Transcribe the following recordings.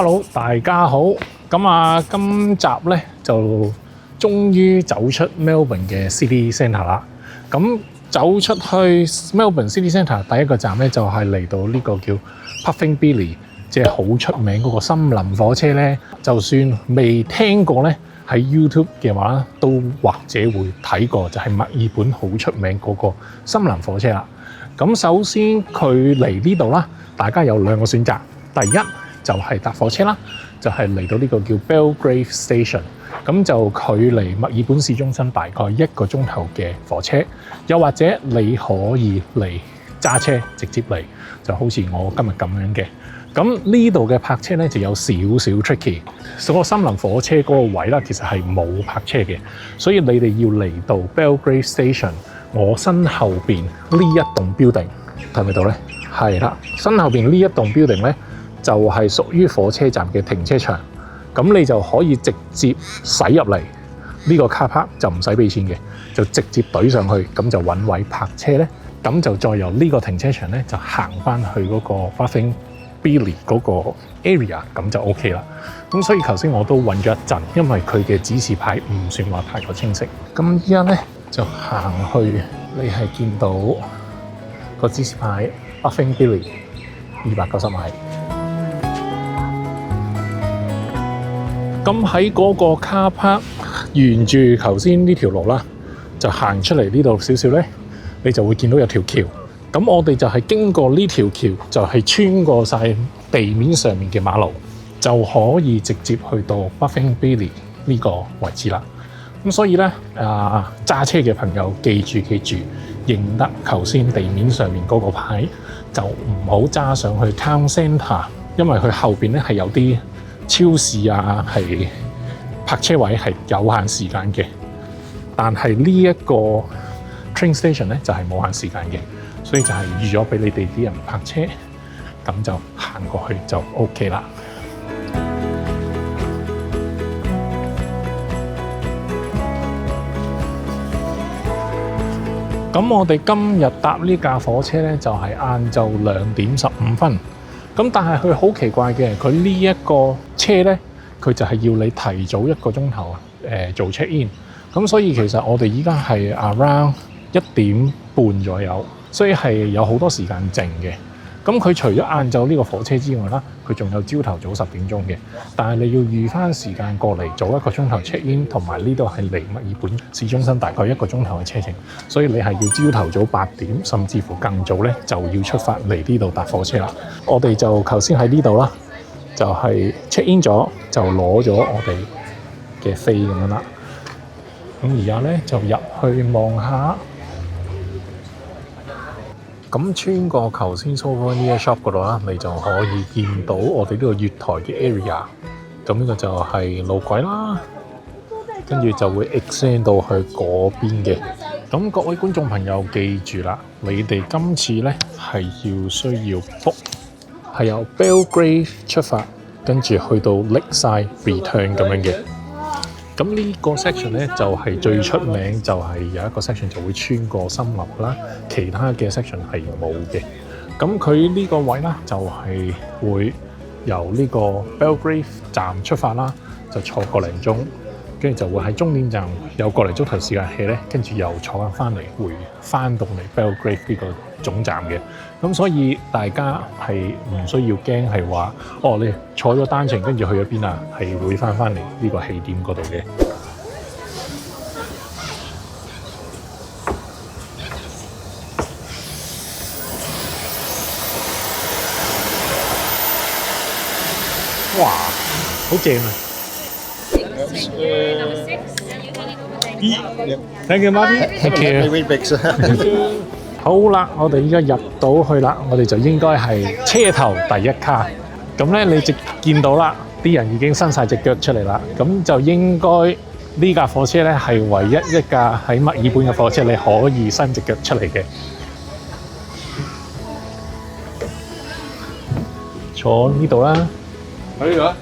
Hello， 大家好。今集咧就終於走出 Melbourne 嘅 City Centre 啦。咁走出去 Melbourne City Centre 第一個站咧就係嚟到呢個叫 Puffing Billy， 即係好出名嗰個森林火車咧。就算未聽過咧，喺 YouTube 嘅話都或者會睇過，就係墨爾本好出名嗰個森林火車啦。咁首先佢嚟呢度啦，大家有兩個選擇。第一就係搭火車啦，就係嚟到呢個叫 Belgrave Station， 咁就距離墨爾本市中心大概1個鐘頭嘅火車。又或者你可以嚟揸車直接嚟，就好似我今日咁樣嘅。咁呢度嘅泊車咧就有少少 tricky， 嗰個森林火車嗰個位啦，其實係冇泊車嘅，所以你哋要嚟到 Belgrave Station， 我身後邊呢一棟 building 睇唔睇到咧？係啦，身後邊呢一棟 building 咧就係屬於火車站嘅停車場，咁你就可以直接駛入嚟呢個 car park，就唔使俾錢嘅，就直接懟上去，咁就揾位泊車咧，咁就再由呢個停車場咧就行翻去嗰個 Puffing Billy 嗰個 area， 咁就 OK 啦。咁所以頭先我都揾咗一陣，因為佢嘅指示牌唔算話太過清晰。咁依家咧就行去，你係見到個指示牌 Puffing Billy 290米。咁喺嗰個 car park 沿住頭先呢條路啦，就行出嚟呢度少少咧，你就會見到有條橋。咁我哋就係經過呢條橋，就係穿過晒地面上面嘅馬路，就可以直接去到 Puffing Billy 呢個位置啦。咁所以咧，揸車嘅朋友記住，認得頭先地面上面嗰個牌，就唔好揸上去 Town Centre， 因為佢後邊咧係有啲超市啊，係泊車位係有限時間嘅。但係呢一個 train station 咧就係冇限時間嘅。所以就係預咗俾你哋啲人泊車，咁就行過去就 OK 啦。咁我哋今日搭呢架火車咧，就係晏晝2點15分。咁但係佢好奇怪嘅，佢呢一個車咧，佢就係要你提早1個鐘頭做 check in。咁所以其實我哋依家係 around 1點半左右。所以係有好多時間剩嘅。咁佢除咗晏晝呢個火車之外啦，佢仲有朝頭早10點鐘嘅。但係你要預翻時間過嚟早1個鐘頭 check in， 同埋呢度係離墨爾本市中心大概1個鐘頭嘅車程。所以你係要朝頭早8點，甚至乎更早咧就要出發嚟呢度搭火車啦。我哋就頭先喺呢度啦，就係 check in 咗，就攞咗我哋嘅飛咁樣啦。咁而家咧就入去望下。咁穿過頭先 Souvenir Shop 嗰度啦，你就可以見到我哋呢個月台嘅 area。咁呢個就係路軌啦，跟住就會 extend 到去嗰邊嘅。咁各位觀眾朋友記住啦，你哋今次咧係需要 book， 係由 Belgrave 出發，跟住去到 Lakeside return 咁樣嘅。咁呢個 section 咧就係最出名，就係有一個 section 就會穿過森林啦，其他嘅 section 係冇嘅。咁佢呢個位啦，就係會由呢個 Belgrave 站出發啦，就坐個零鐘，跟住就會喺終點站有個零鐘頭時間 hea 咧，跟住又坐翻嚟回翻到嚟 Belgrave 呢個總站嘅。咁所以大家係唔需要驚係話，你坐咗單程跟住去咗邊啊？係會翻嚟呢個起點嗰度嘅。哇，好正啊！Thank you, Marty. Thank you. 好啦，我哋依家入到去啦，我哋就應該係車頭第一卡。咁咧，你就見到啦，啲人已經伸晒隻腳出嚟啦。咁就應該呢架火車咧係唯一一架喺墨爾本嘅火車，你可以伸隻腳出嚟嘅。坐呢度啦。可以啊。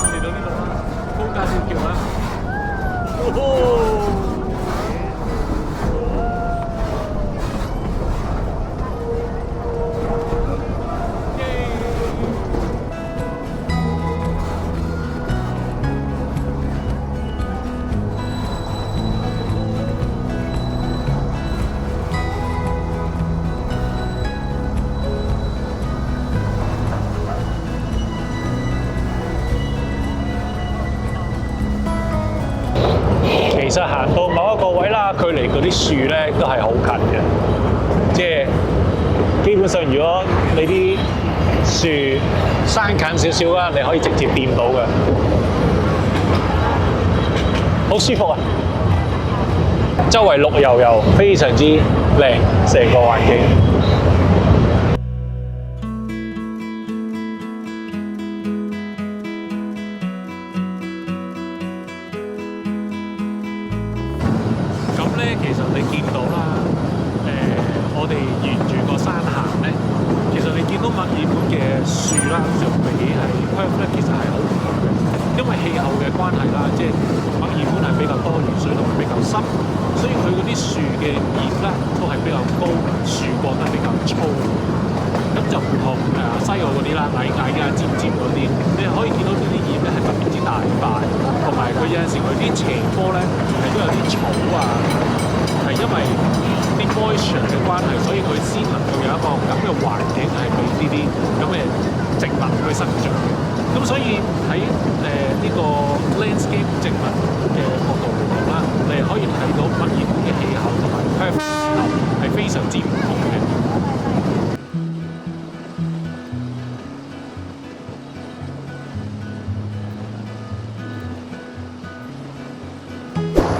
嚟到呢度啦，高架跳橋啦！其實行到某一個位啦，距離嗰啲樹咧都係好近嘅，即係基本上如果你啲樹生近少少啦，你可以直接掂到嘅，好舒服啊！周圍綠油油，非常之靚，成個環境。其實你見到啦，我哋沿住個山行咧，其實你見到墨爾本嘅樹啦，就比係 Perth 咧，其實係好唔同嘅，因為氣候嘅關係啦，即係墨爾本係比較多雨水同埋比較濕，所以佢嗰啲樹嘅葉咧都係比較高，樹幹都係比較粗，咁就唔同西澳嗰啲啦，矮矮啊、尖尖嗰啲，你係可以見到呢啲葉咧係特別之大塊，同埋佢有陣時佢啲斜坡咧係都有啲草啊。係因為啲 moisture 嘅關係，所以佢先能夠有一個咁嘅環境係俾呢啲咁嘅植物去生長嘅。咁所以喺呢個 landscape 植物嘅角度嚟講啦，你係可以睇到墨爾本嘅氣候同埋 Perth 嘅氣候係非常之唔同嘅。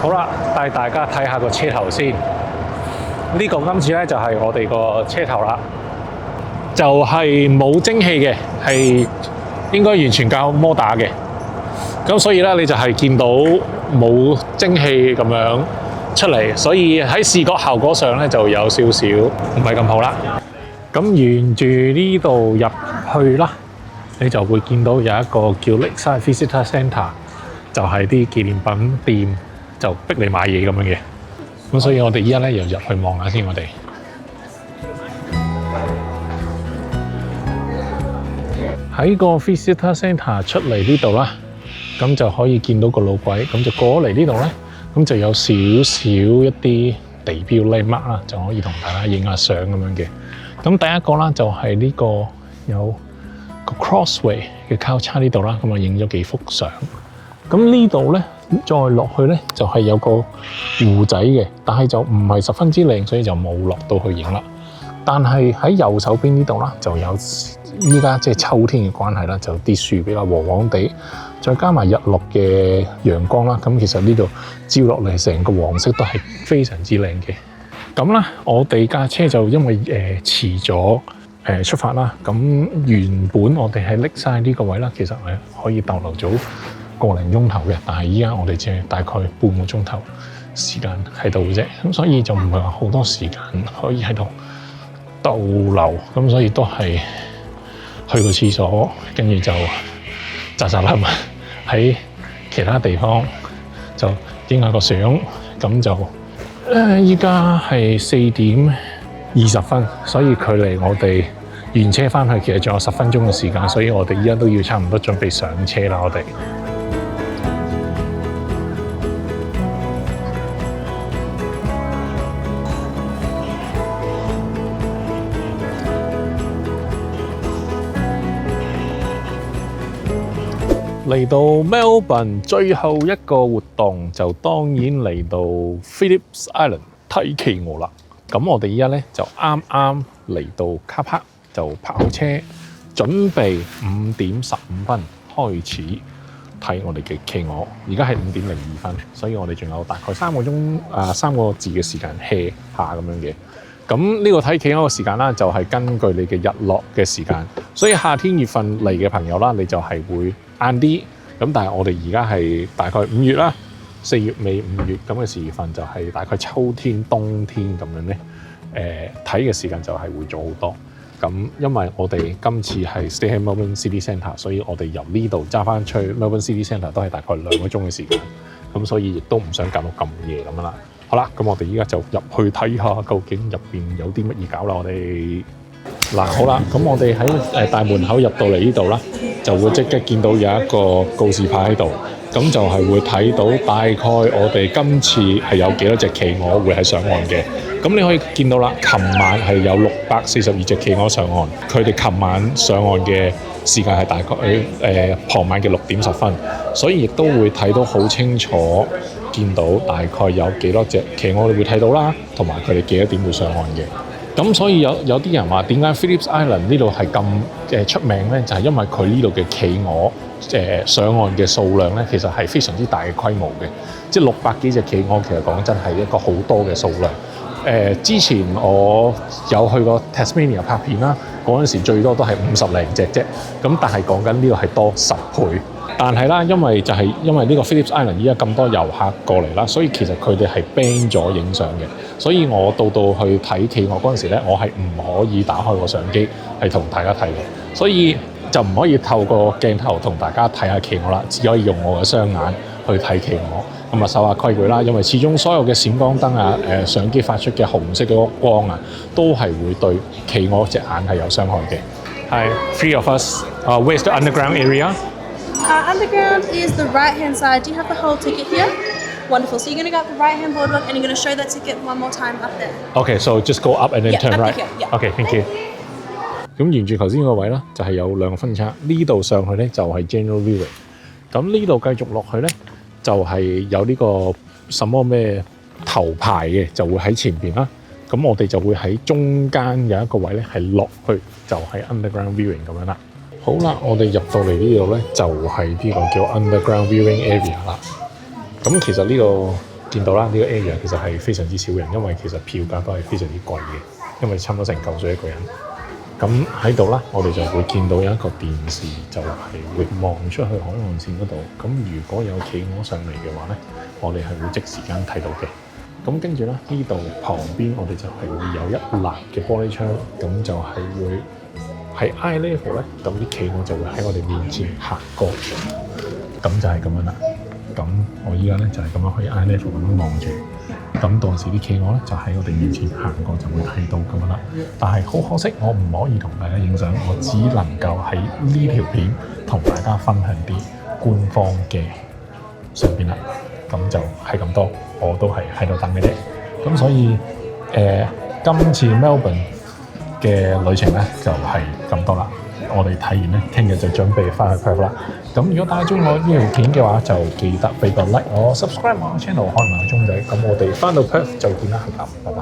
好啦，帶大家睇下個車頭先。呢個今次咧就係我哋個車頭啦，就係冇蒸汽嘅，係應該完全靠摩打嘅。咁所以咧，你就係見到冇蒸汽咁樣出嚟，所以喺視覺效果上咧就有少少唔係咁好啦。咁沿住呢度入去啦，你就會見到有一個叫 Lakeside Visitor Centre， 就係啲紀念品店。就逼你買嘢咁樣嘅，咁所以我哋依家咧又入去望下先，我哋喺個 Visitor Centre 出嚟呢度啦，咁就可以見到個路軌，咁就過嚟呢度咧，咁就有少少一啲地標 landmark 啦，就可以同大家影下相咁樣嘅。咁第一個啦就係呢個有個 crossway 嘅交叉呢度啦，咁啊影咗幾幅相。咁呢度咧。再落去咧就係有個湖仔嘅，但係就唔係十分之靚，所以就冇落到去影啦。但係喺右手邊呢度啦，就有依家即係秋天嘅關係啦，就啲樹比較黃黃地，再加埋日落嘅陽光啦，咁其實呢度照落嚟成個黃色都係非常之靚嘅。咁啦，我哋架車就因為遲咗出發啦，咁原本我哋係拎晒呢個位啦，其實係可以逗留咗個零鐘頭嘅，但係依家我哋只係大概半個鐘頭時間喺度嘅啫，咁所以就唔係話好多時間可以喺度逗留，咁所以都係去個廁所，跟住就扎冧喺其他地方就影下個相，咁就依家係4:20，所以距離我哋原車翻去其實仲有10分鐘嘅時間，所以我哋依家都要差唔多準備上車啦，我哋。嚟到 Melbourne 最後一個活動就當然嚟到 Phillip Island 睇企鵝啦。咁我哋依家咧就啱啱嚟到 car park 就泊好車，準備5:15開始睇我哋嘅企鵝。而家係5:02，所以我哋仲有大概3個字嘅時間 hea 下咁樣嘅。咁呢個睇企鵝嘅時間啦，就係根據你嘅日落嘅時間。所以夏天月份嚟嘅朋友啦，你就係會晏啲，咁但係我哋而家係大概5月啦，4月尾5月咁嘅時分就係大概秋天冬天咁樣咧，睇嘅時間就係會早好多。咁因為我哋今次係 stay 喺 Melbourne City Centre， 所以我哋由呢度揸翻出去 Melbourne City Centre 都係大概2個鐘嘅時間。咁所以亦都唔想搞到咁夜咁樣啦。好啦，咁我哋依家就入去睇下究竟入邊有啲乜嘢搞啦。我哋嗱好啦，咁我哋喺大門口入到嚟呢度啦，就會即刻見到有一個告示牌喺度，咁就係會睇到大概我哋今次係有幾多隻企鵝會係上岸嘅。咁你可以見到啦，琴晚係有642隻企鵝上岸，佢哋琴晚上岸嘅時間係大概傍晚嘅6點10分，所以亦都會睇到好清楚，見到大概有幾多隻企鵝你會睇到啦，同埋佢哋幾多點會上岸嘅。咁所以有啲人話點解 Phillip Island 呢度係咁出名呢？就係因為佢呢度嘅企鵝上岸嘅數量呢，其實係非常之大嘅規模嘅，即係600幾隻企鵝，其實講真係一個好多嘅數量。之前我有去過 Tasmania 拍片啦，嗰陣時最多都係50零隻啫。咁但係講緊呢度係多10倍。但係啦，因為呢個 Phillip Island 依家咁多遊客過嚟啦，所以其實佢哋係 ban 咗影相嘅。所以我到去睇企鵝嗰陣時咧，我係唔可以打開個相機係同大家睇嘅，所以就唔可以透過鏡頭同大家睇下企鵝啦，只可以用我嘅雙眼去睇企鵝。咁啊守下規矩啦，因為始終所有嘅閃光燈啊、相機發出嘅紅色嘅光啊，都係會對企鵝隻眼係有傷害嘅。Hi, 3 of us. Where's the underground area? Underground is the right-hand side. Do you have the whole ticket here? Wonderful. So you're going to go up the right-hand boardwalk and you're going to show that ticket one more time up there. Okay, so just go up and then turn right. Okay, thank you. 咁沿住頭先個位啦，就係有2個分叉。呢度上去咧就係 General Viewing。咁呢度繼續落去咧，就係有呢個什麼咩頭牌嘅，就會喺前邊啦。咁我哋就會喺中間有一個位咧，係落去就係 Underground Viewing 咁樣啦。好啦，我哋入到嚟呢度咧，就係呢個叫 Underground Viewing Area 啦。咁其實呢個見到啦，呢個 area 其實係非常之少人，因為其實票價都係非常之貴嘅，因為差唔多成嚿水一個人。咁喺度啦，我哋就會見到有一個電視，就係會望出去海岸線嗰度。咁如果有企鵝上嚟嘅話咧，我哋係會即時間睇到嘅。咁跟住咧，呢度旁邊我哋就係會有一欄嘅玻璃窗，咁就係會喺 eye level 咧，咁啲企鵝就會喺我哋面前行過，咁就係咁樣啦。咁我依家咧就係咁樣可以 eye level 咁樣望住，咁到時啲企鵝咧就喺我哋面前行過就會睇到咁樣啦。但係好可惜，我唔可以同大家影相，我只能夠喺呢條片同大家分享啲官方嘅相片啦。咁就係咁多，我都係喺度等嘅啫。咁所以今次 Melbourne 嘅旅程咧就係咁多啦。我哋睇完咧，聽日就準備翻去 Perth 啦。咁如果大家中意我呢條片嘅話，就記得俾個 like 我 subscribe 我 channel 開埋個鐘仔。咁我哋翻到 Perth 就見啦，拜拜。